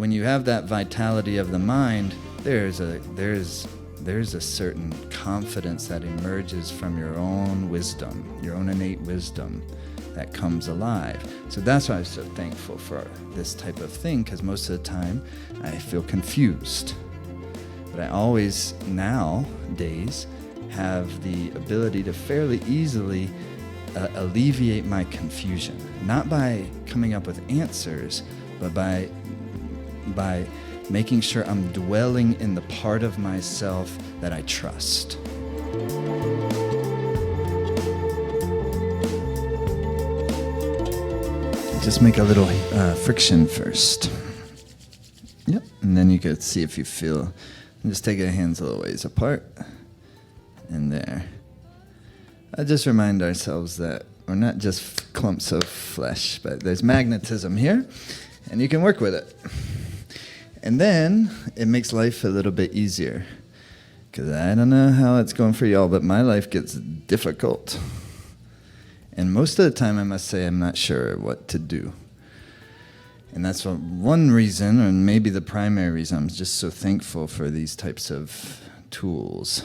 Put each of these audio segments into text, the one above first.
when you have that vitality of the mind, there's a certain confidence that emerges from your own wisdom, your own innate wisdom that comes alive. So that's why I'm so thankful for this type of thing, because most of the time I feel confused. But I always, nowadays, have the ability to fairly easily alleviate my confusion. Not by coming up with answers, but by making sure I'm dwelling in the part of myself that I trust. Just make a little friction first. Yep, and then you can see if you feel. Just take your hands a little ways apart. And there. Just remind ourselves that we're not just clumps of flesh, but there's magnetism here, and you can work with it. And then it makes life a little bit easier. Because I don't know how it's going for y'all, but my life gets difficult. And most of the time, I must say, I'm not sure what to do. And that's one reason, or maybe the primary reason, I'm just so thankful for these types of tools.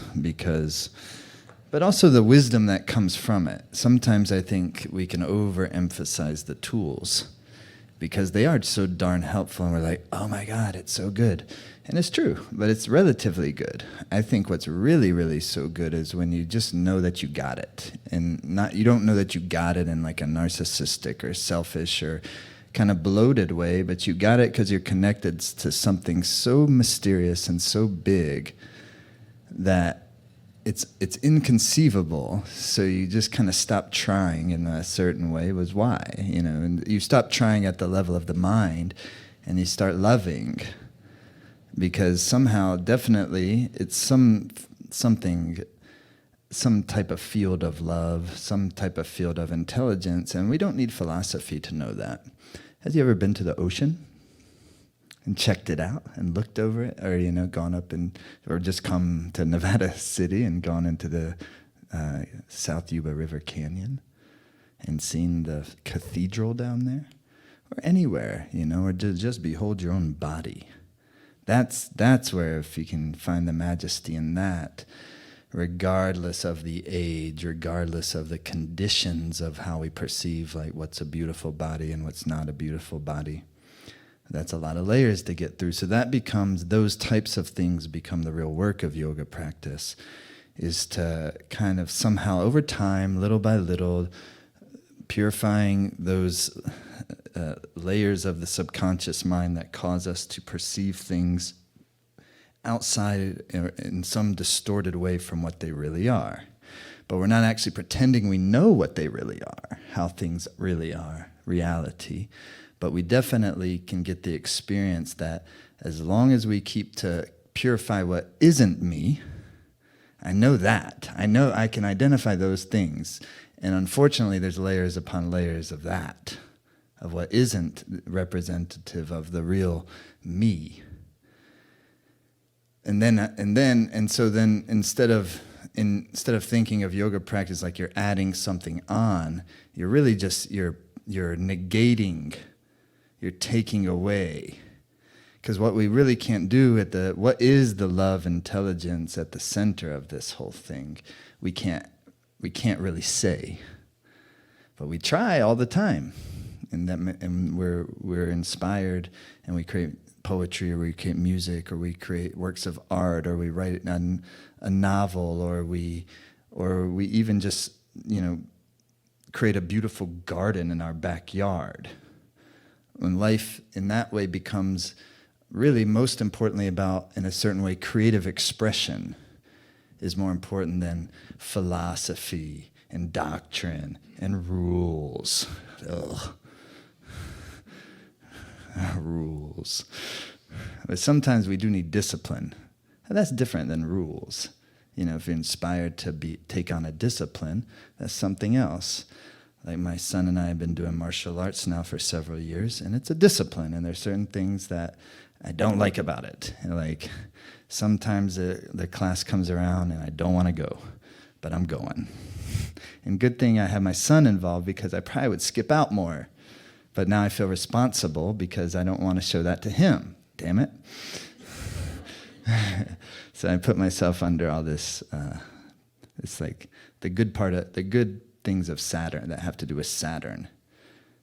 But also the wisdom that comes from it. Sometimes I think we can overemphasize the tools because they are so darn helpful, and we're like, oh my God, it's so good. And it's true, but it's relatively good. I think what's really, really so good is when you just know that you got it. And you don't know that you got it in like a narcissistic or selfish or kind of bloated way, but you got it because you're connected to something so mysterious and so big that it's inconceivable. So you just kind of stop trying in a certain way was why, and you stop trying at the level of the mind and you start loving. Because somehow, definitely, it's some type of field of love, some type of field of intelligence, and we don't need philosophy to know that. Have you ever been to the ocean and checked it out and looked over it, or gone up or just come to Nevada City and gone into the South Yuba River Canyon and seen the cathedral down there, or anywhere, or just behold your own body. That's where, if you can find the majesty in that, regardless of the age, regardless of the conditions of how we perceive like what's a beautiful body and what's not a beautiful body. That's a lot of layers to get through. So those types of things become the real work of yoga practice, is to kind of somehow over time, little by little, purifying those layers of the subconscious mind that cause us to perceive things outside in some distorted way from what they really are. But we're not actually pretending we know what they really are, how things really are, reality. But we definitely can get the experience that as long as we keep to purify what isn't me, I know that. I know I can identify those things. And unfortunately, there's layers upon layers of that, of what isn't representative of the real me. And so then instead of thinking of yoga practice like you're adding something on, you're really just you're negating, you're taking away. Because what we really can't do what is the love intelligence at the center of this whole thing, we can't really say, but we try all the time, and we're inspired, and we create poetry, or we create music, or we create works of art, or we write a novel, or we even just create a beautiful garden in our backyard. When life in that way becomes really most importantly about, in a certain way, creative expression is more important than philosophy and doctrine and rules. Ugh. Rules. But sometimes we do need discipline. And that's different than rules. If you're inspired to take on a discipline, that's something else. Like my son and I have been doing martial arts now for several years, and it's a discipline, and there's certain things that I don't like about it. Like sometimes the class comes around and I don't want to go, but I'm going. And good thing I have my son involved, because I probably would skip out more. But now I feel responsible because I don't want to show that to him. damn it. So I put myself under all this, it's like the good things of Saturn that have to do with Saturn.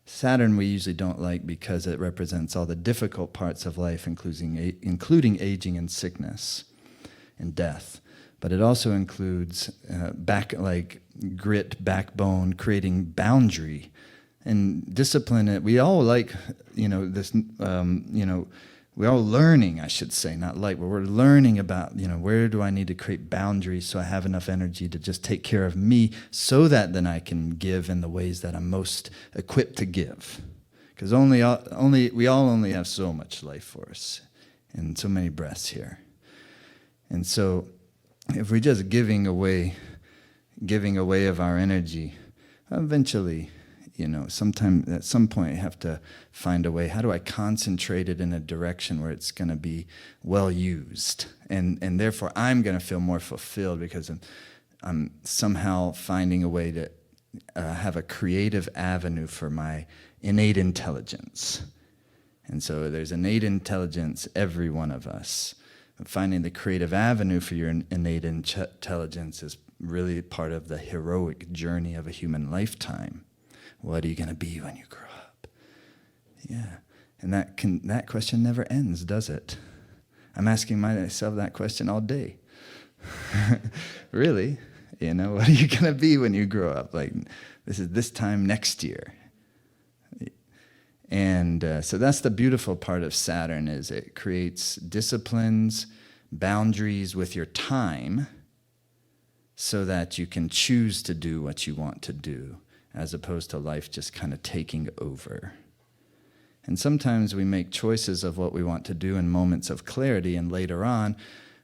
Saturn we usually don't like because it represents all the difficult parts of life, including aging and sickness and death. But it also includes grit, backbone, creating boundary, and discipline. We all like, this. We're all learning, I should say, not like, but we're learning about, where do I need to create boundaries so I have enough energy to just take care of me so that then I can give in the ways that I'm most equipped to give. Because we all only have so much life force and so many breaths here. And so if we're just giving away of our energy, eventually, at some point you have to find a way, how do I concentrate it in a direction where it's going to be well used? And therefore I'm going to feel more fulfilled because I'm somehow finding a way to have a creative avenue for my innate intelligence. And so there's innate intelligence, every one of us. Finding the creative avenue for your innate intelligence is really part of the heroic journey of a human lifetime. What are you going to be when you grow up? Yeah. And that question never ends, does it? I'm asking myself that question all day. Really? What are you going to be when you grow up? Like, this is this time next year. And so that's the beautiful part of Saturn, is it creates disciplines, boundaries with your time so that you can choose to do what you want to do, as opposed to life just kind of taking over. And sometimes we make choices of what we want to do in moments of clarity, and later on,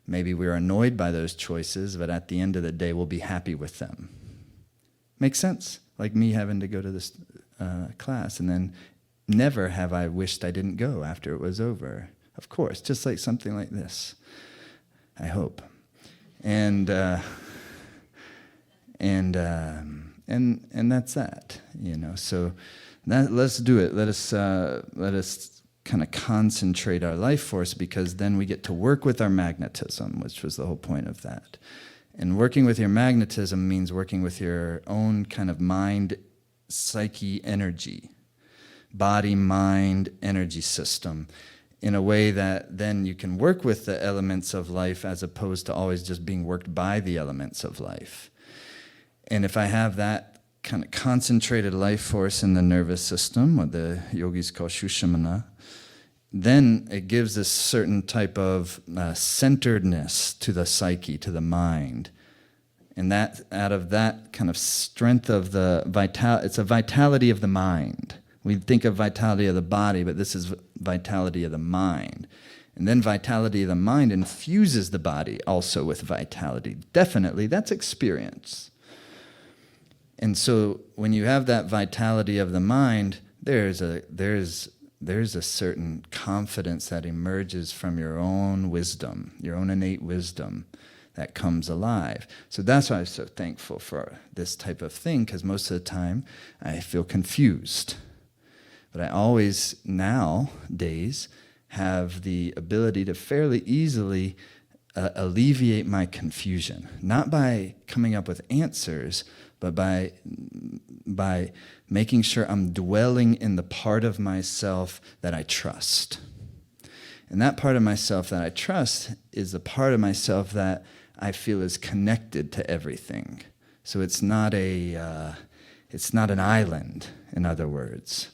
maybe we're annoyed by those choices, but at the end of the day, we'll be happy with them. Makes sense? Like me having to go to this class, and then never have I wished I didn't go after it was over. Of course, just like something like this, I hope. And that's that, So let's do it. Let us kind of concentrate our life force, because then we get to work with our magnetism, which was the whole point of that. And working with your magnetism means working with your own kind of mind, psyche, energy, body, mind, energy system, in a way that then you can work with the elements of life as opposed to always just being worked by the elements of life. And if I have that kind of concentrated life force in the nervous system, what the yogis call Shushumana, then it gives this certain type of centeredness to the psyche, to the mind. And that, out of that kind of strength of the it's a vitality of the mind. We think of vitality of the body, but this is vitality of the mind. And then vitality of the mind infuses the body also with vitality. Definitely, that's experience. And so when you have that vitality of the mind, there's a certain confidence that emerges from your own wisdom, your own innate wisdom that comes alive. So that's why I'm so thankful for this type of thing, because most of the time I feel confused. But I always, nowadays, have the ability to fairly easily alleviate my confusion. Not by coming up with answers, but by making sure I'm dwelling in the part of myself that I trust. And that part of myself that I trust is the part of myself that I feel is connected to everything. So it's not an island, in other words.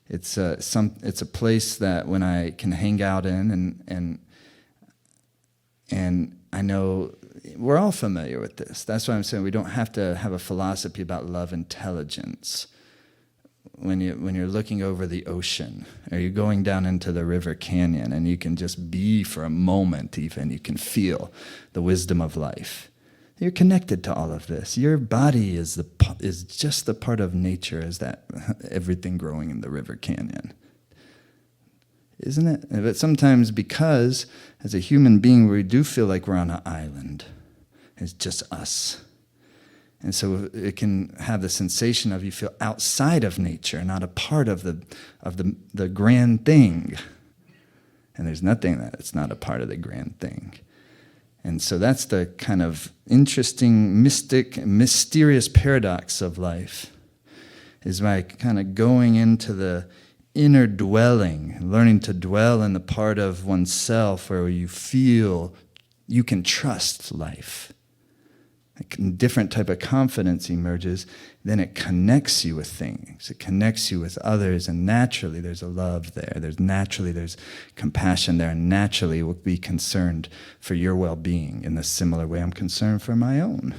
It's a place that when I can hang out in, and I know we're all familiar with this. That's why I'm saying we don't have to have a philosophy about love intelligence. When you're looking over the ocean, or you're going down into the river canyon, and you can just be for a moment, even you can feel the wisdom of life. You're connected to all of this. Your body is just the part of nature as that everything growing in the river canyon. Isn't it? But sometimes, because as a human being we do feel like we're on an island. It's just us. And so it can have the sensation of you feel outside of nature, not a part of the grand thing. And there's nothing that's not a part of the grand thing. And so that's the kind of interesting, mysterious paradox of life, is by kind of going into the inner dwelling, learning to dwell in the part of oneself where you feel you can trust life. A different type of confidence emerges, then it connects you with things. It connects you with others, and naturally there's a love there. There's compassion there, and naturally we'll be concerned for your well-being in the similar way I'm concerned for my own.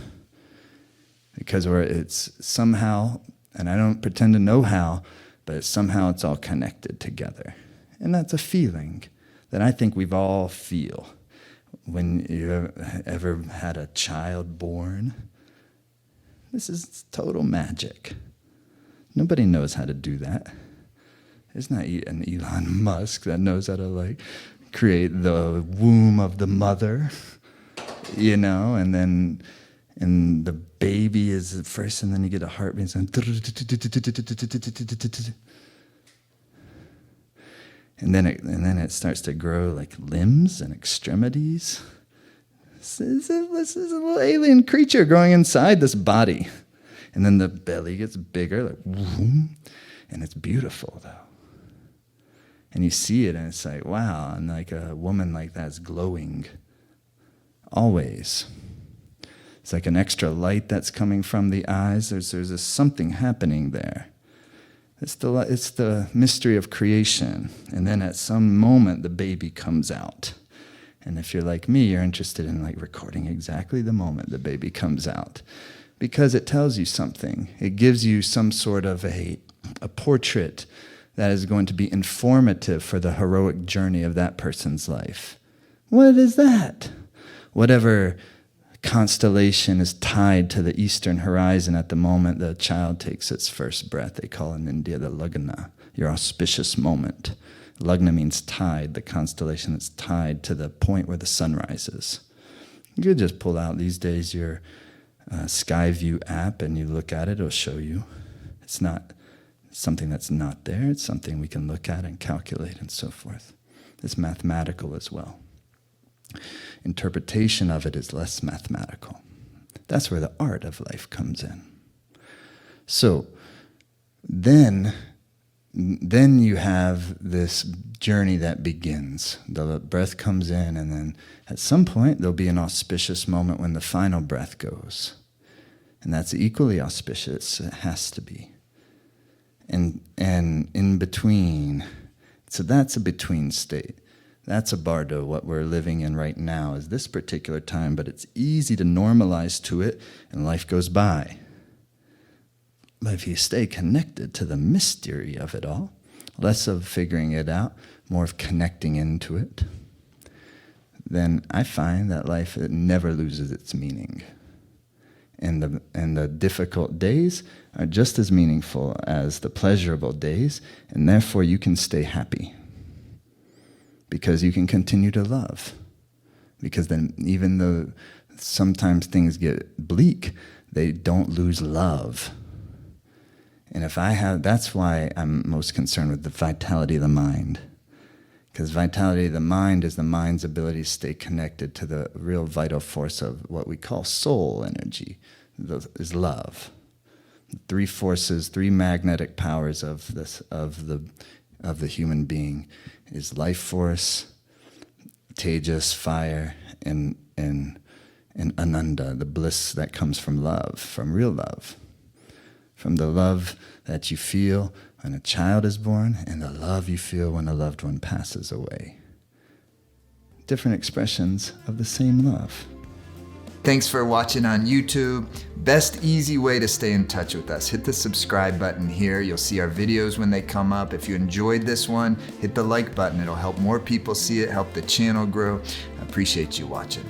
Because it's somehow, and I don't pretend to know how, but somehow it's all connected together. And that's a feeling that I think we've all feel. When you ever had a child born, this is total magic. Nobody knows how to do that. There's not an Elon Musk that knows how to create the womb of the mother, and then the baby is at first, and then you get a heartbeat. And then it starts to grow like limbs and extremities. This is a little alien creature growing inside this body. And then the belly gets bigger, like whoom, and it's beautiful though. And you see it and it's like, wow, and like a woman like that is glowing always. It's like an extra light that's coming from the eyes. There's something happening there. It's the mystery of creation. And then at some moment, the baby comes out. And if you're like me, you're interested in recording exactly the moment the baby comes out. Because it tells you something. It gives you some sort of a portrait that is going to be informative for the heroic journey of that person's life. What is that? Whatever constellation is tied to the eastern horizon at the moment the child takes its first breath. They call in India the Lagna, your auspicious moment. Lagna means tied, the constellation that's tied to the point where the sun rises. You could just pull out these days your Skyview app and you look at it, it'll show you. It's not something that's not there, it's something we can look at and calculate and so forth. It's mathematical as well. Interpretation of it is less mathematical. That's where the art of life comes in. So then you have this journey that begins. The breath comes in, and then at some point there'll be an auspicious moment when the final breath goes. And that's equally auspicious. It has to be. And in between, so that's a between state. That's a bardo. What we're living in right now is this particular time, but it's easy to normalize to it, and life goes by. But if you stay connected to the mystery of it all, less of figuring it out, more of connecting into it, then I find that life, it never loses its meaning. And the difficult days are just as meaningful as the pleasurable days, and therefore you can stay happy. Because you can continue to love. Because then even though sometimes things get bleak, they don't lose love. And that's why I'm most concerned with the vitality of the mind. Because vitality of the mind is the mind's ability to stay connected to the real vital force of what we call soul energy, is love. Three forces, three magnetic powers of the human being is life force, tejas, fire, and ananda, the bliss that comes from love, from real love. From the love that you feel when a child is born and the love you feel when a loved one passes away. Different expressions of the same love. Thanks for watching on YouTube. Best easy way to stay in touch with us. Hit the subscribe button here. You'll see our videos when they come up. If you enjoyed this one, hit the like button. It'll help more people see it, help the channel grow. I appreciate you watching.